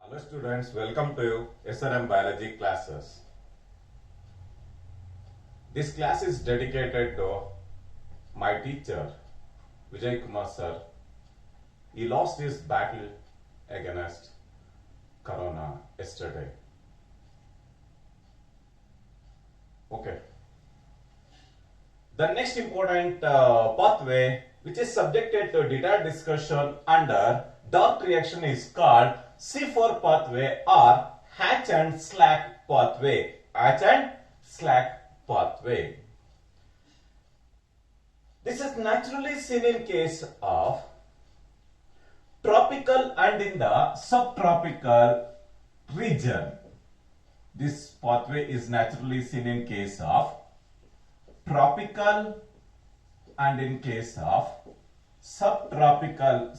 Hello students, welcome to SRM Biology classes. This class is dedicated to my teacher Vijay Kumar sir. He lost his battle against Corona yesterday. Okay. The next important pathway which is subjected to detailed discussion under dark reaction is called C4 pathway or Hatch and Slack pathway. Hatch and Slack pathway. This is naturally seen in case of tropical and in the subtropical region. This pathway is naturally seen in case of tropical and in case of subtropical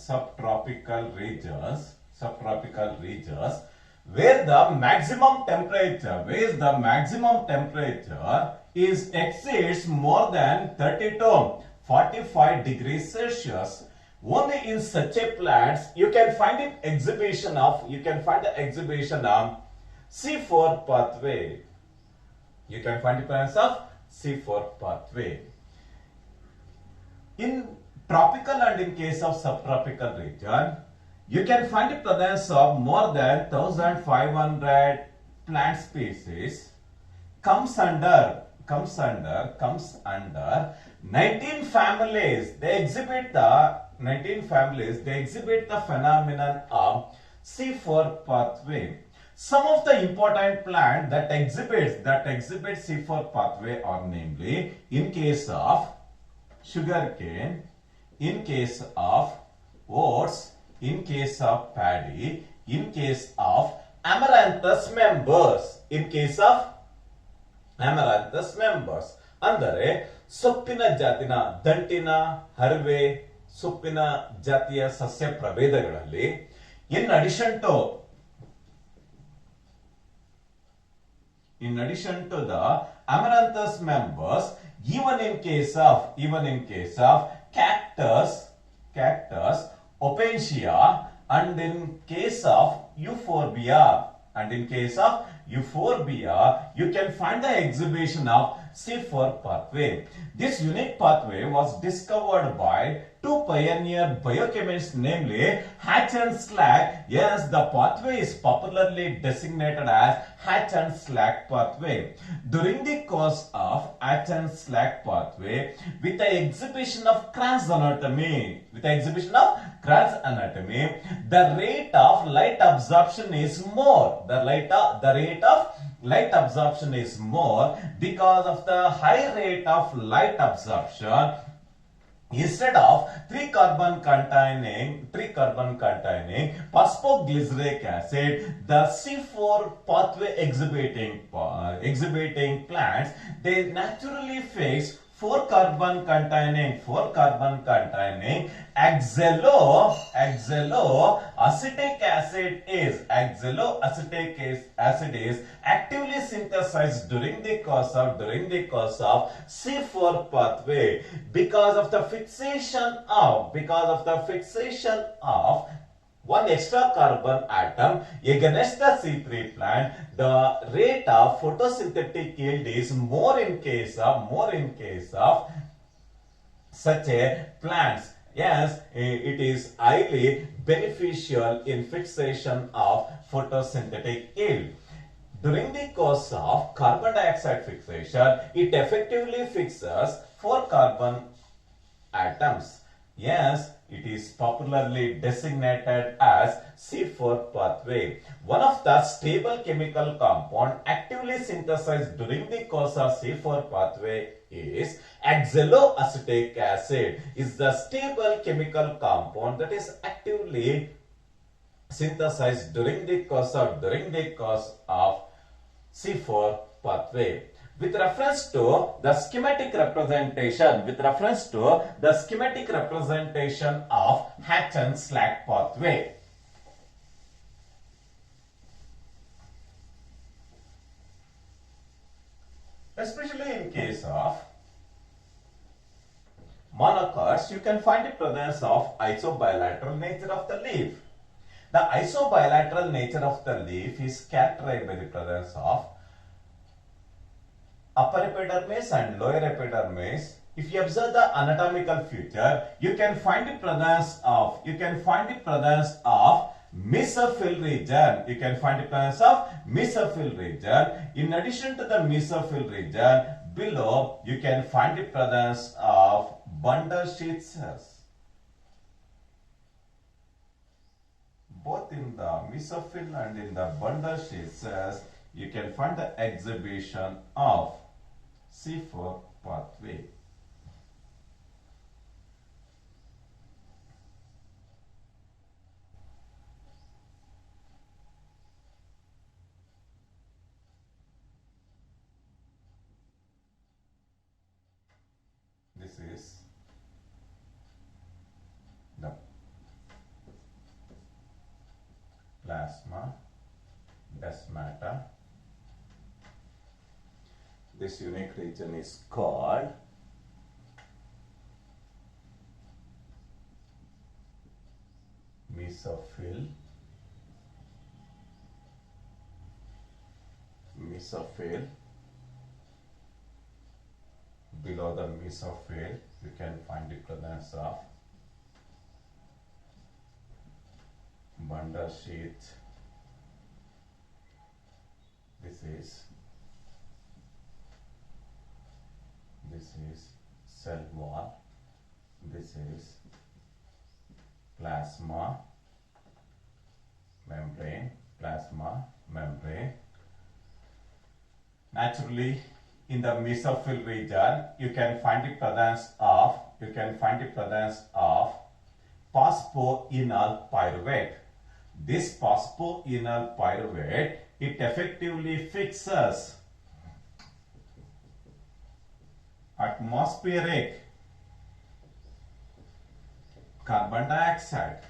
regions where the maximum temperature is exceeds more than 30 to 45 degrees Celsius. Only in such a plants you can find the exhibition of C4 pathway. You can find the presence of C4 pathway. In tropical and in case of subtropical region, you can find the presence of more than 1500 plant species. Comes under 19 families. They exhibit the phenomenon of C4 pathway. Some of the important plants that exhibit C4 pathway are namely in case of sugarcane, in case of oats, in case of paddy, in case of amaranthus members, ಅಂದರೆ ಸೊಪ್ಪಿನ ಜಾತಿನ ದಂಟಿನ Haraway ಸೊಪ್ಪಿನ ಜಾತಿಯ ಸಸ್ಯ ಪ್ರಭೇದಗಳಲ್ಲಿ in addition to the amaranthus members, even in case of cactus, opensia, and in case of euphorbia, you can find the exhibition of C4 pathway. This unique pathway was discovered by two pioneer biochemists, namely Hatch and Slack. Yes, the pathway is popularly designated as Hatch and Slack pathway. During the course of Hatch and Slack pathway, with the exhibition of Kranz anatomy, the rate of light absorption is more. The rate of light absorption is more because of the high rate of light absorption. Instead of 3 carbon containing phosphoglyceric acid, the C4 pathway exhibiting plants, they naturally fix 4 carbon containing oxaloacetic acid is actively synthesized during the course of C4 pathway because of the fixation of one extra carbon atom against the C3 plant. The rate of photosynthetic yield is more in case of such a plants. Yes, it is highly beneficial in fixation of photosynthetic yield. During the course of carbon dioxide fixation, it effectively fixes 4 carbon atoms. Yes, it is popularly designated as C4 pathway. One of the stable chemical compound actively synthesized during the course of C4 pathway is oxaloacetic acid. Is the stable chemical compound that is actively synthesized during the course of C4 pathway. With reference to the schematic representation of Hatch and Slack pathway. Especially in case of monocots, you can find the presence of isobilateral nature of the leaf. The isobilateral nature of the leaf is characterized by the presence of upper epidermis and lower epidermis. If you observe the anatomical feature, you can find the presence of mesophyll region. You can find the presence of mesophyll region. In addition to the mesophyll region, below you can find the presence of bundle sheath cells. Both in the mesophyll and in the bundle sheath cells, you can find the exhibition of C4 pathway. This is the plasma desmata. This unique region is called mesophyll. Below the mesophyll, you can find the presence of bundle sheath. This is cell wall. This is plasma membrane. Naturally, in the mesophyll region, you can find the presence of phosphoenol pyruvate. This phosphoenol pyruvate, it effectively fixes atmospheric carbon dioxide,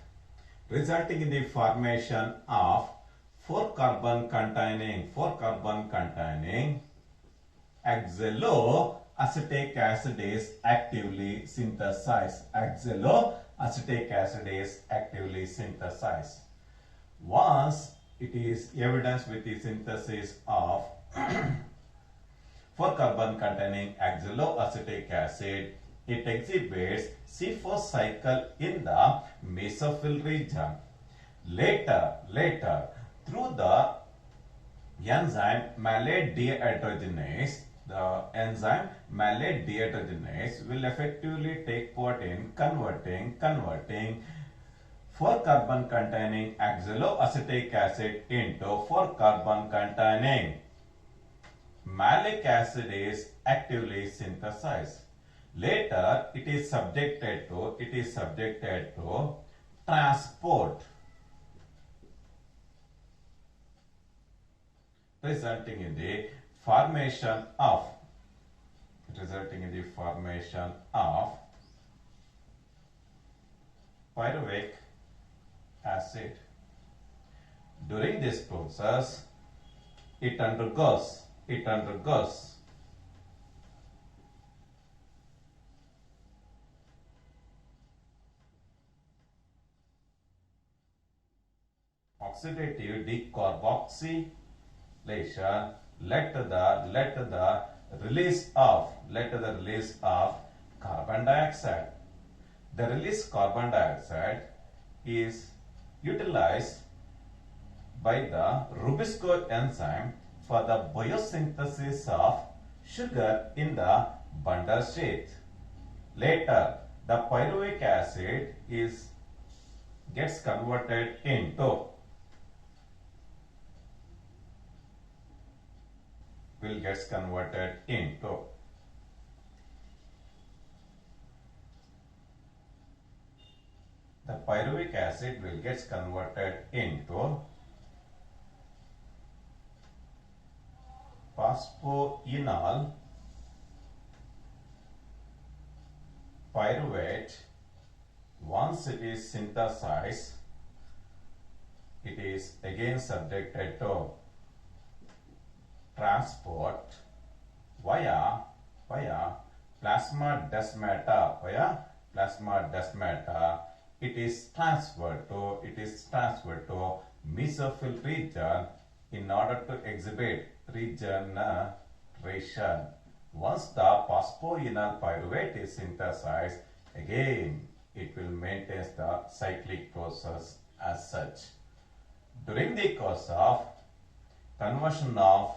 resulting in the formation of 4 carbon containing oxaloacetic acid is actively synthesized. Once it is evidenced with the synthesis of 4 carbon containing oxaloacetic acid, it exhibits C4 cycle in the mesophyll region. Later, through the enzyme malate dehydrogenase, will effectively take part in converting 4 carbon containing oxaloacetic acid into 4 carbon containing malic acid is actively synthesized. Later, it is subjected to transport, resulting in the formation of pyruvic acid. During this process, it undergoes oxidative decarboxylation led to the release of carbon dioxide. The released carbon dioxide is utilized by the Rubisco enzyme for the biosynthesis of sugar in the bundle sheath. Later, the pyruvic acid gets converted into phosphoenol pyruvate. Once it is synthesized, it is again subjected to transport via plasma desmata it is transferred to mesophyll region in order to exhibit regeneration. Once the phosphoenol pyruvate is synthesized, again it will maintain the cyclic process as such. During the course of conversion of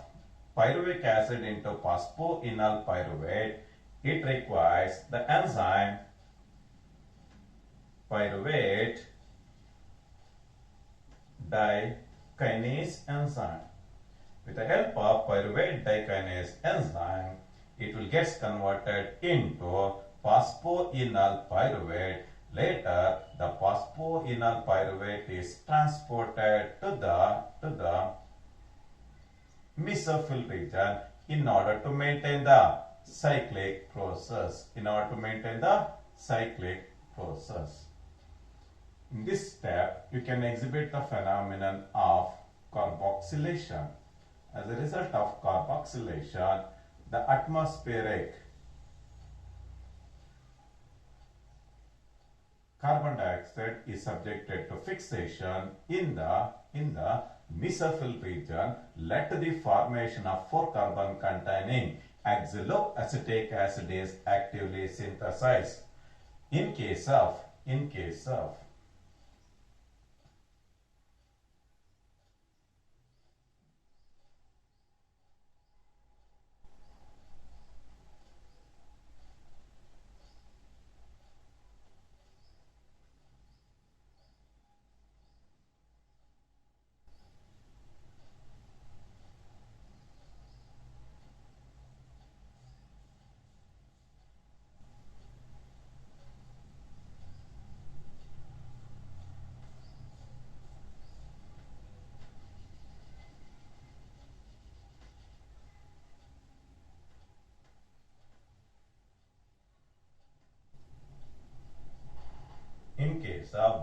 pyruvic acid into phosphoenol pyruvate, it requires the enzyme pyruvate dikinase enzyme. With the help of pyruvate dikinase enzyme, it will get converted into phosphoenol pyruvate. Later, the phosphoenol pyruvate is transported to the mesophyll region in order to maintain the cyclic process. In this step, you can exhibit the phenomenon of carboxylation. As a result of carboxylation, the atmospheric carbon dioxide is subjected to fixation in the mesophyll region, led to the formation of 4-carbon containing oxaloacetic acid is actively synthesized. In case of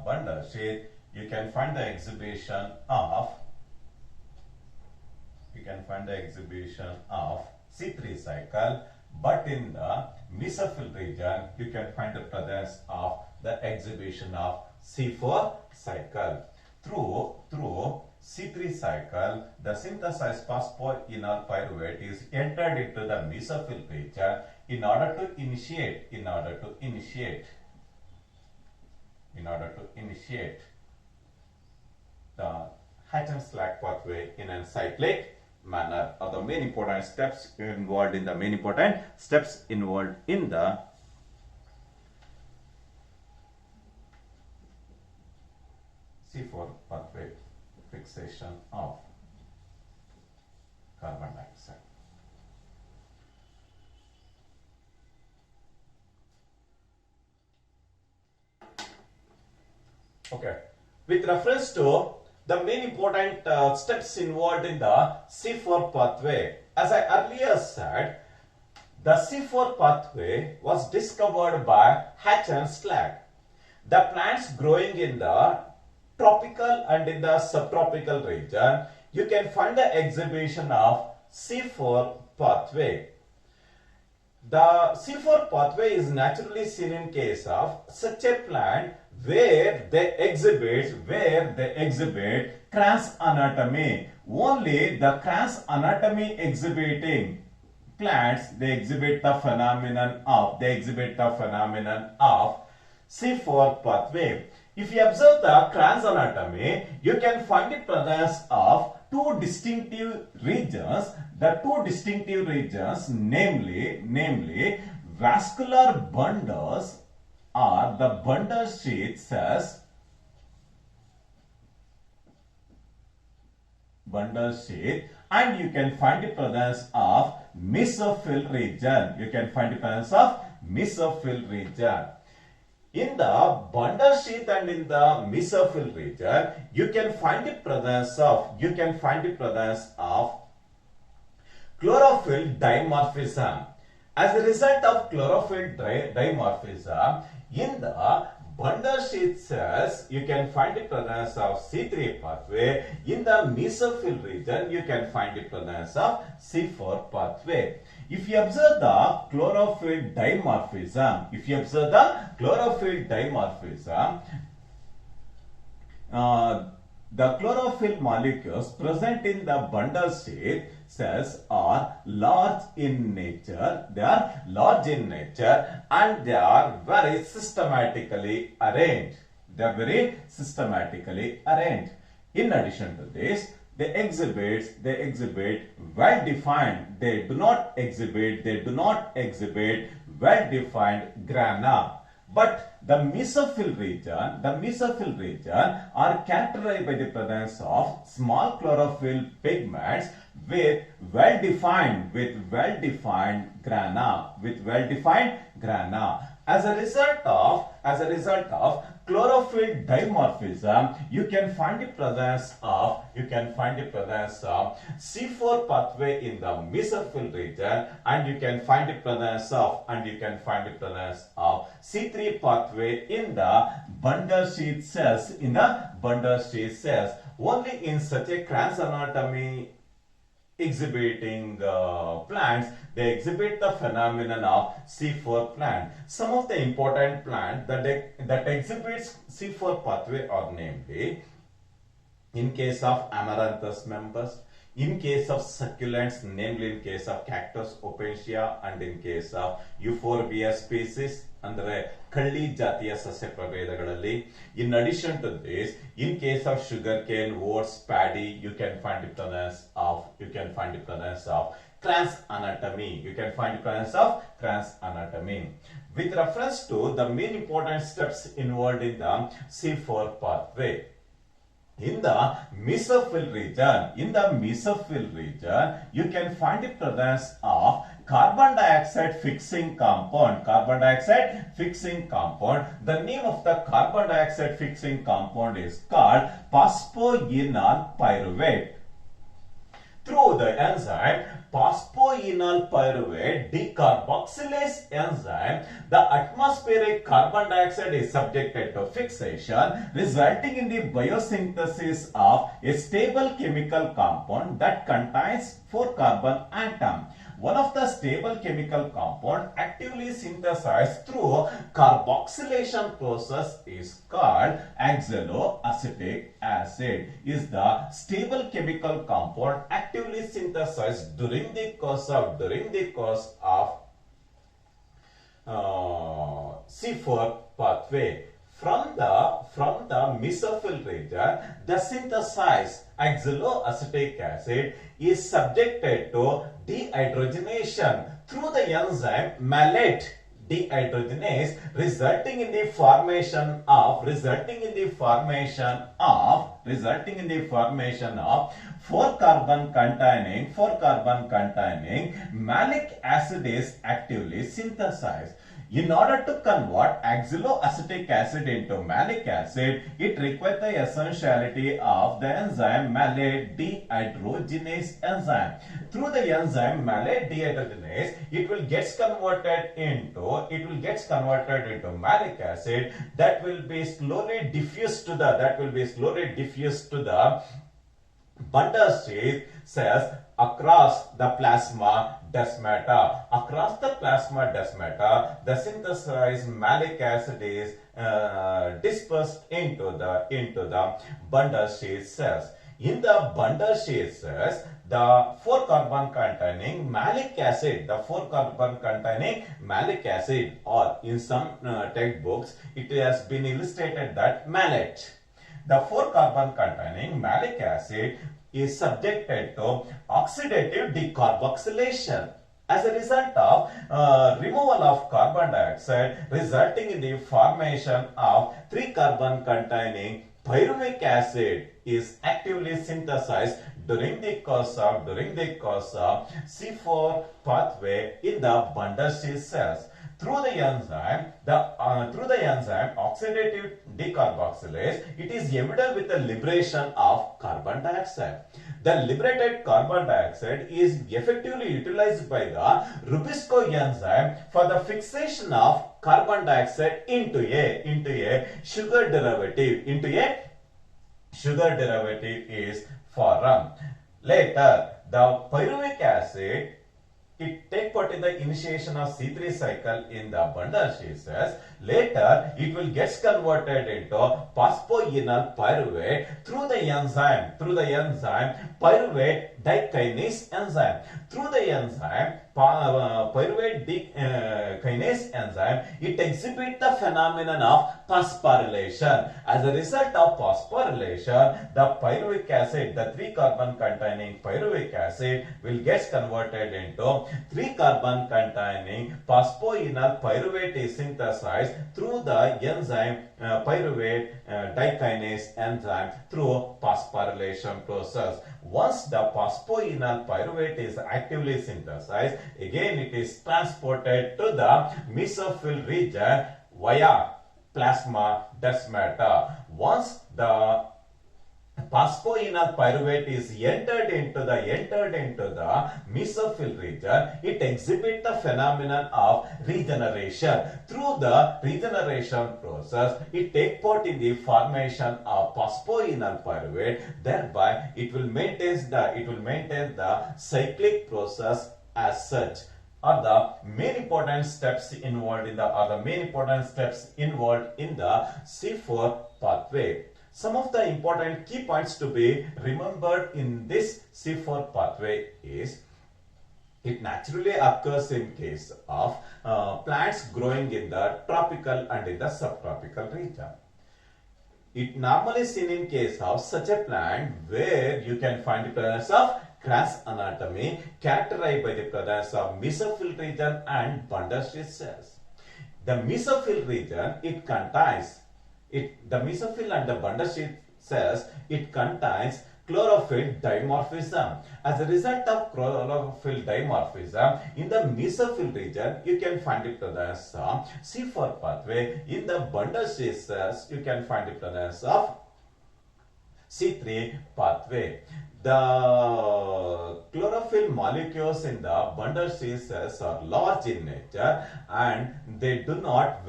bundle sheath, you can find the exhibition of C3 cycle, but in the mesophyll region you can find the presence of the exhibition of C4 cycle. Through C3 cycle, the synthesized phosphoenol pyruvate is entered into the mesophyll region in order to initiate the Hatch-Slack pathway in a cyclic manner. Are the main important steps involved in the C4 pathway fixation of carbon dioxide. Okay. With reference to the main important steps involved in the C4 pathway, as I earlier said, the C4 pathway was discovered by Hatch and Slack. The plants growing in the tropical and in the subtropical region, you can find the exhibition of C4 pathway. The C4 pathway is naturally seen in case of such a plant where they exhibit Kranz anatomy. Only the Kranz anatomy exhibiting plants, they exhibit the phenomenon of C4 pathway. If you observe the Kranz anatomy, you can find the presence of two distinctive regions. The two distinctive regions, namely vascular bundles or the bundle sheaths as bundle sheath, and you can find the presence of mesophyll region. In the bundle sheath and in the mesophyll region, you can find the presence of chlorophyll dimorphism. As a result of chlorophyll dimorphism, in the Bundersheath cells, you can find the presence of C3 pathway. In the mesophyll region, you can find the presence of C4 pathway. If you observe the chlorophyll dimorphism, the chlorophyll molecules present in the bundle sheath cells are large in nature. They are large in nature and they are very systematically arranged. In addition to this, they exhibit well-defined. They do not exhibit well-defined grana. But the mesophyll region are characterized by the presence of small chlorophyll pigments with well-defined grana. As a result of chlorophyll dimorphism, you can find the presence of C4 pathway in the mesophyll region, and you can find the presence of C3 pathway in the bundle sheath cells. Only in such a Kranz anatomy exhibiting plants, they exhibit the phenomenon of C4 plant. Some of the important plants that exhibits C4 pathway are namely, in case of Amaranthus members, in case of succulents, namely in case of Cactus opensia, and in case of Euphorbia species, ಅಂದರೆ ಕಳ್ಳಿ ಜಾತಿಯ ಸಸ್ಯ ಪ್ರಭೇದಗಳಲ್ಲಿ. In addition to this, in case of sugarcane, oats, paddy, you can find the presence of Kranz anatomy. With reference to the main important steps involved in the C4 pathway, in the mesophyll region, you can find the presence of carbon dioxide fixing compound. The name of the carbon dioxide fixing compound is called phosphoenol pyruvate. Through the enzyme phosphoenol pyruvate decarboxylase enzyme, the atmospheric carbon dioxide is subjected to fixation, resulting in the biosynthesis of a stable chemical compound that contains 4 carbon atom. One of the stable chemical compound actively synthesized through carboxylation process is called oxaloacetic acid. Is the stable chemical compound actively synthesized during the course of C4 pathway. From the mesophyll region, the synthesized oxaloacetic acid is subjected to dehydrogenation through the enzyme malate dehydrogenase, resulting in the formation of 4 carbon containing malic acid is actively synthesized. In order to convert oxaloacetic acid into malic acid, it requires the essentiality of the enzyme malate dehydrogenase enzyme. Through the enzyme malate dehydrogenase, it will get converted into malic acid that will be slowly diffused to the bundle sheath cells across the plasma desmata. The synthesized malic acid is dispersed into the bundle sheath cells. In the bundle sheath cells, the 4 carbon containing malic acid, or in some textbooks it has been illustrated that malate. The 4 carbon containing malic acid is subjected to oxidative decarboxylation. As a result of removal of carbon dioxide, resulting in the formation of 3 carbon containing pyruvic acid is actively synthesized during the course of C4 pathway in the bundle sheath cells. Through the enzyme oxidative decarboxylase, it is evident with the liberation of carbon dioxide. The liberated carbon dioxide is effectively utilized by the Rubisco enzyme for the fixation of carbon dioxide into a sugar derivative, is formed. Later, the pyruvic acid it take part in the initiation of C3 cycle in the bundle sheaths. Later, it will get converted into phosphoenol pyruvate through the enzyme pyruvate dikinase enzyme. Through the enzyme pyruvate kinase enzyme, it exhibits the phenomenon of phosphorylation. As a result of phosphorylation, the pyruvic acid, the 3-carbon containing pyruvic acid, will get converted into 3-carbon containing phosphoenol pyruvate is synthesized through the enzyme pyruvate dikinase enzyme through phosphorylation process. Once the phosphoenol pyruvate is actively synthesized, again it is transported to the mesophyll region via plasma desmata. Once the phosphoenol pyruvate is entered into the mesophyll region, it exhibits the phenomenon of regeneration. Through the regeneration process, it takes part in the formation of phosphoenol pyruvate. Thereby, it will maintain the cyclic process as such. Are the main important steps involved in the C4 pathway. Some of the important key points to be remembered in this C4 pathway is it naturally occurs in case of plants growing in the tropical and in the subtropical region. It normally seen in case of such a plant where you can find the presence of crass anatomy characterized by the presence of mesophyll region and bundle sheath cells. The mesophyll region, the mesophyll and the bundle sheath cells, it contains chlorophyll dimorphism. As a result of chlorophyll dimorphism, in the mesophyll region, you can find the presence of C4 pathway. In the bundle sheath cells, you can find the presence of C3 pathway. The chlorophyll molecules in the bundle sheath cells are large in nature and they do not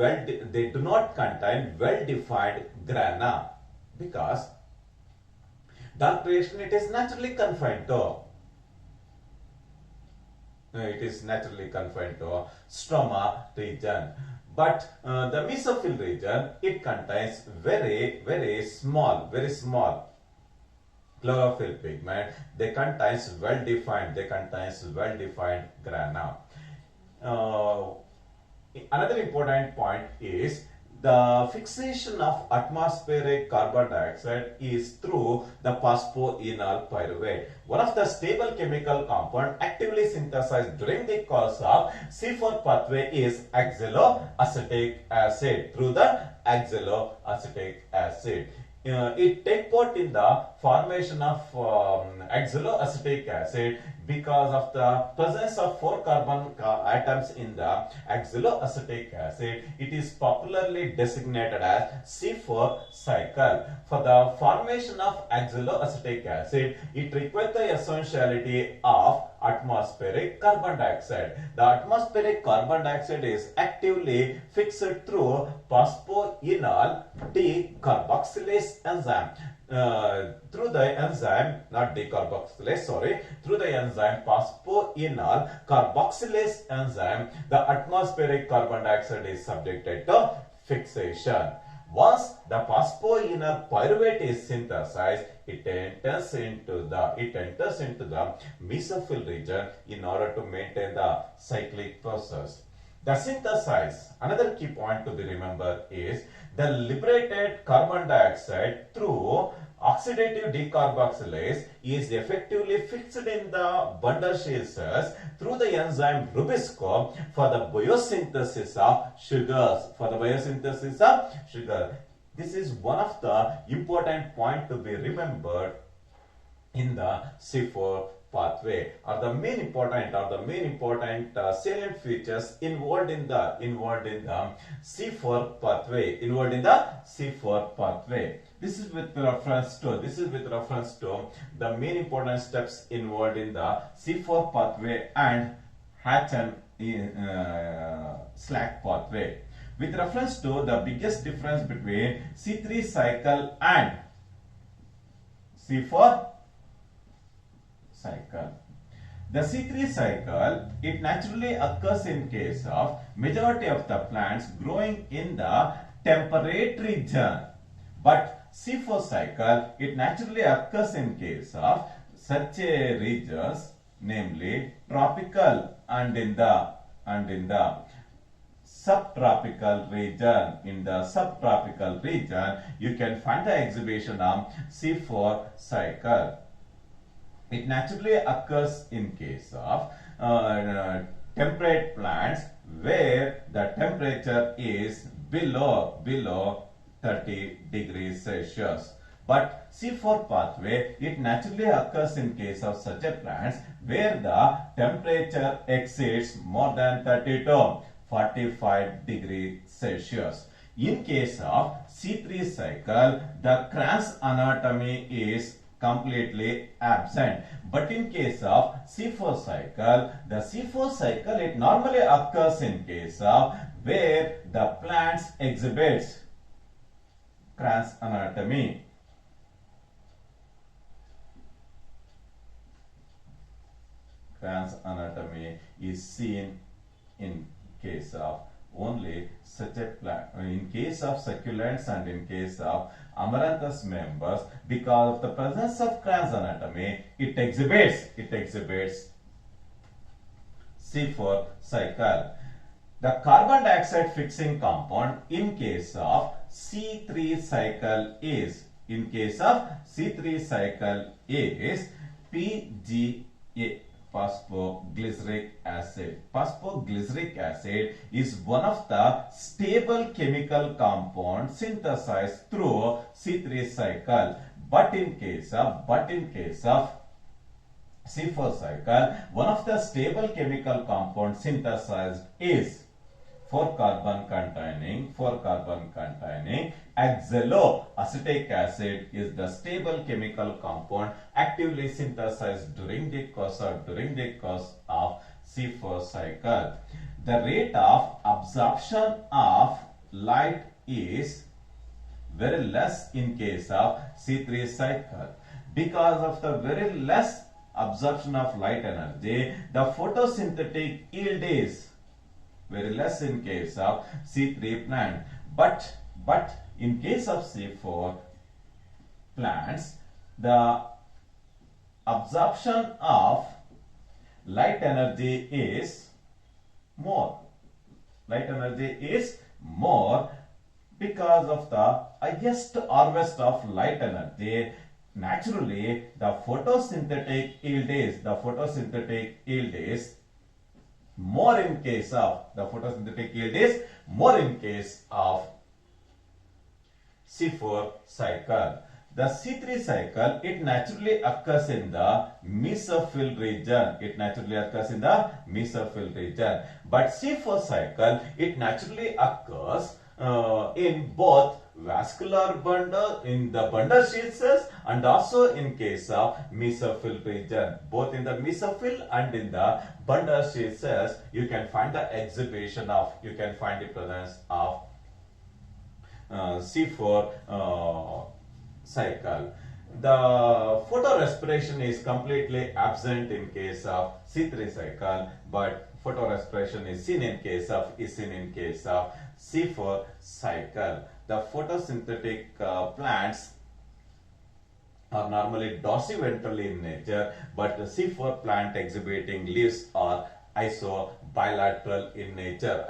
contain well-defined grana because dark creation it is naturally confined to stroma region. But the mesophyll region it contains very small chlorophyll pigment. They contains well defined grana. Another important point is the fixation of atmospheric carbon dioxide is through the phosphoenol pyruvate. One of the stable chemical compound actively synthesized during the course of C4 pathway is oxaloacetic acid. Through the oxaloacetic acid, it takes part in the formation of oxaloacetic acid because of the presence of 4 carbon atoms in the oxaloacetic acid. It is popularly designated as C4 cycle. For the formation of oxaloacetic acid, it requires the essentiality of atmospheric carbon dioxide. The atmospheric carbon dioxide is actively fixed through phosphoenol decarboxylase enzyme. Through the enzyme phosphoenol carboxylase enzyme, the atmospheric carbon dioxide is subjected to fixation. Once the phosphoenol pyruvate is synthesized, it enters into the mesophyll region in order to maintain the cyclic process. The synthesis, another key point to be remembered is the liberated carbon dioxide through oxidative decarboxylase is effectively fixed in the bundle sheath cells through the enzyme Rubisco for the biosynthesis of sugars. This is one of the important points to be remembered in the C4 pathway are the main important salient features involved in the C4 pathway This is with reference to the main important steps involved in the C4 pathway and Hatch and slack pathway. With reference to the biggest difference between C3 cycle and C4 cycle. The C3 cycle, it naturally occurs in case of majority of the plants growing in the temperate region. But C4 cycle, it naturally occurs in case of such a regions, namely tropical and in the subtropical region. In the subtropical region, you can find the exhibition of C4 cycle. It naturally occurs in case of temperate plants where the temperature is below 30 degrees Celsius. But C4 pathway, it naturally occurs in case of such a plants where the temperature exceeds more than 30 to 45 degrees Celsius. In case of C3 cycle, the Kranz anatomy is completely absent. But in case of C4 cycle, the C4 cycle, it normally occurs in case of where the plants exhibits Kranz anatomy. Kranz anatomy is seen in case of only such a plant, in case of succulents and in case of amaranthus members. Because of the presence of Kranz anatomy, it exhibits C4 cycle. The carbon dioxide fixing compound in case of C3 cycle is PGA, phosphoglyceric acid. Phosphoglyceric acid is one of the stable chemical compounds synthesized through C3 cycle. But in case of C4 cycle, one of the stable chemical compounds synthesized is 4-carbon containing oxaloacetic acid is the stable chemical compound actively synthesized during the course of C4 cycle. The rate of absorption of light is very less in case of C3 cycle. Because of the very less absorption of light energy, the photosynthetic yield is very less in case of C3 plant. But in case of C4 plants, the absorption of light energy is more. Because of the highest harvest of light energy. Naturally, the photosynthetic yield is more in case of C4 cycle. The C3 cycle, it naturally occurs in the mesophyll region. But C4 cycle, it naturally occurs in both vascular bundle, in the bundle sheath cells, and also in case of mesophyll region. Both in the mesophyll and in the bundle sheath cells, you can find the presence of C4 cycle. The photorespiration is completely absent in case of C3 cycle, but photorespiration is seen in case of C4 cycle. The photosynthetic plants are normally dorsiventral in nature, but the C4 plant exhibiting leaves are isobilateral in nature.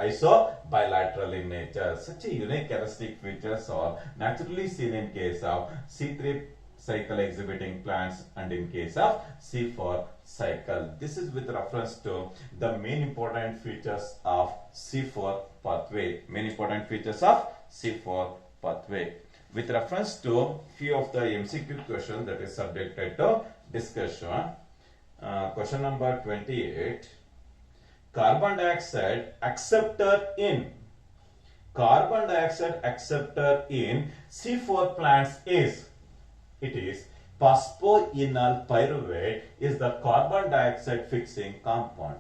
Such a unique characteristic features are naturally seen in case of C3 cycle exhibiting plants and in case of C4 cycle. This is with reference to the main important features of C4 pathway. with reference to few of the MCQ questions that is subjected to discussion. Question number 28. Carbon dioxide acceptor in C4 plants is, it is phosphoenol pyruvate is the carbon dioxide fixing compound.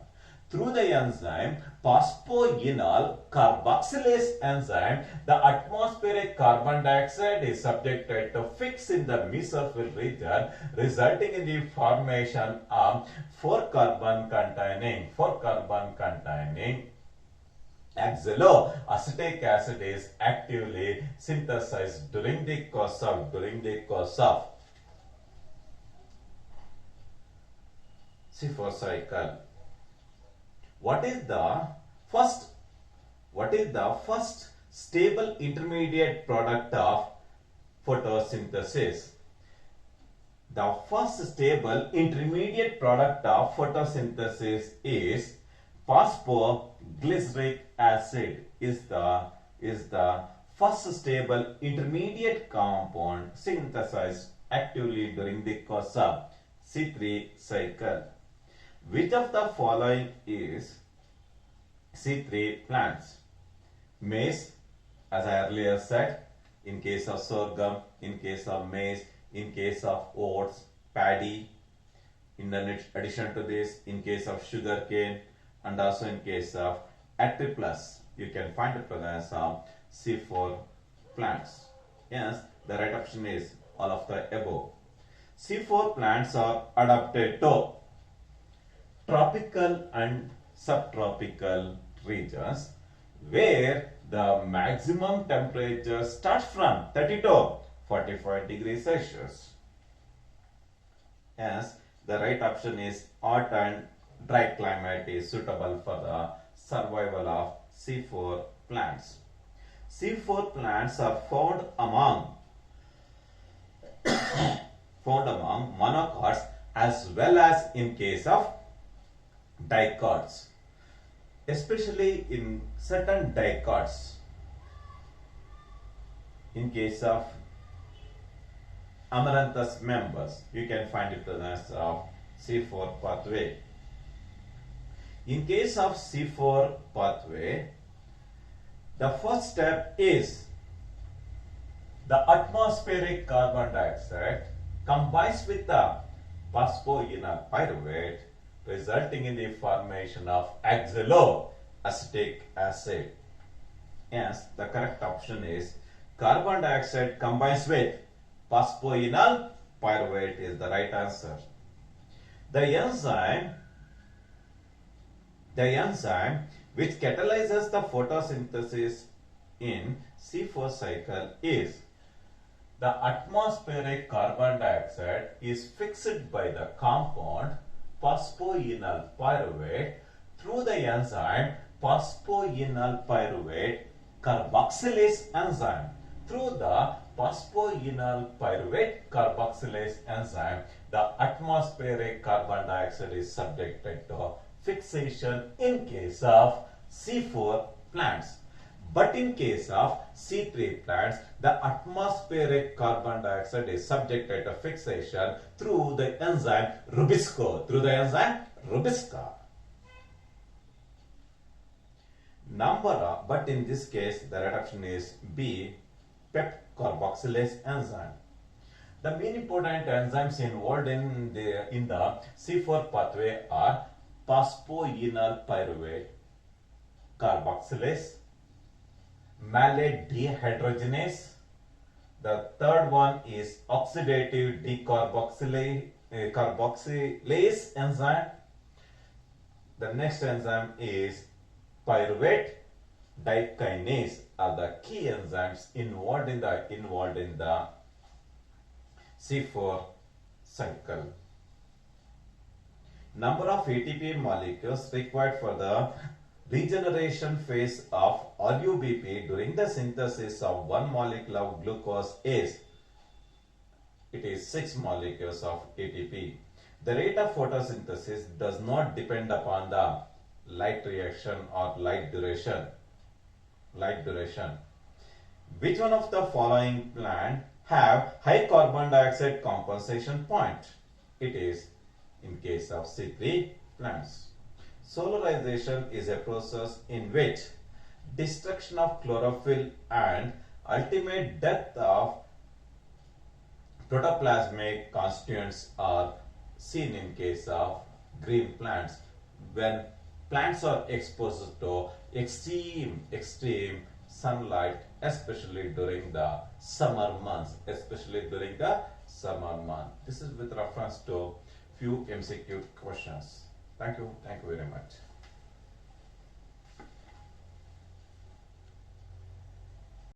Through the enzyme phosphoenol carboxylase enzyme, the atmospheric carbon dioxide is subjected to fix in the mesophyll region, resulting in the formation of 4 carbon containing oxaloacetic acid is actively synthesized during the course of C4 cycle. What is the first stable intermediate product of photosynthesis? The first stable intermediate product of photosynthesis is phosphoglyceric acid is the first stable intermediate compound synthesized actively during the course of C3 cycle. Which of the following is C3 plants? Maize, as I earlier said, in case of sorghum, in case of maize, in case of oats, paddy. In addition to this, in case of sugarcane, and also in case of Atriplex, you can find the presence of C4 plants. Yes, the right option is all of the above. C4 plants are adapted to tropical and subtropical regions where the maximum temperature starts from 30 to 45 degrees Celsius. Yes, the right option is hot and dry climate is suitable for the survival of C4 plants. C4 plants are found among monocots as well as in case of dicots, especially in certain dicots. In case of Amaranthus members, you can find it as of C4 pathway. In case of C4 pathway, the first step is the atmospheric carbon dioxide combines with the phosphoenol pyruvate, resulting in the formation of oxaloacetic acid. Yes, the correct option is carbon dioxide combines with phosphoenol pyruvate is the right answer. The enzyme which catalyzes the photosynthesis in C4 cycle is the atmospheric carbon dioxide is fixed by the compound phosphoenol pyruvate through the enzyme phosphoenol pyruvate carboxylase enzyme. Through the phosphoenol pyruvate carboxylase enzyme, the atmospheric carbon dioxide is subjected to fixation in case of C4 plants. But in case of C3 plants, the atmospheric carbon dioxide is subjected to fixation through the enzyme Rubisco. But in this case, the right option is B, PEP carboxylase enzyme. The main important enzymes involved in the C4 pathway are phosphoenol pyruvate carboxylase, malate dehydrogenase. The third one is oxidative carboxylase enzyme. The next enzyme is pyruvate dikinase are the key enzymes involved in the C4 cycle. Number of ATP molecules required for the regeneration phase of RUBP during the synthesis of 1 molecule of glucose is, it is 6 molecules of ATP. The rate of photosynthesis does not depend upon the light reaction or light duration. Which one of the following plant have high carbon dioxide compensation point? It is in case of C3 plants. Solarization is a process in which destruction of chlorophyll and ultimate death of protoplasmic constituents are seen in case of green plants when plants are exposed to extreme sunlight, especially during the summer months. This is with reference to few MCQ questions. Thank you very much.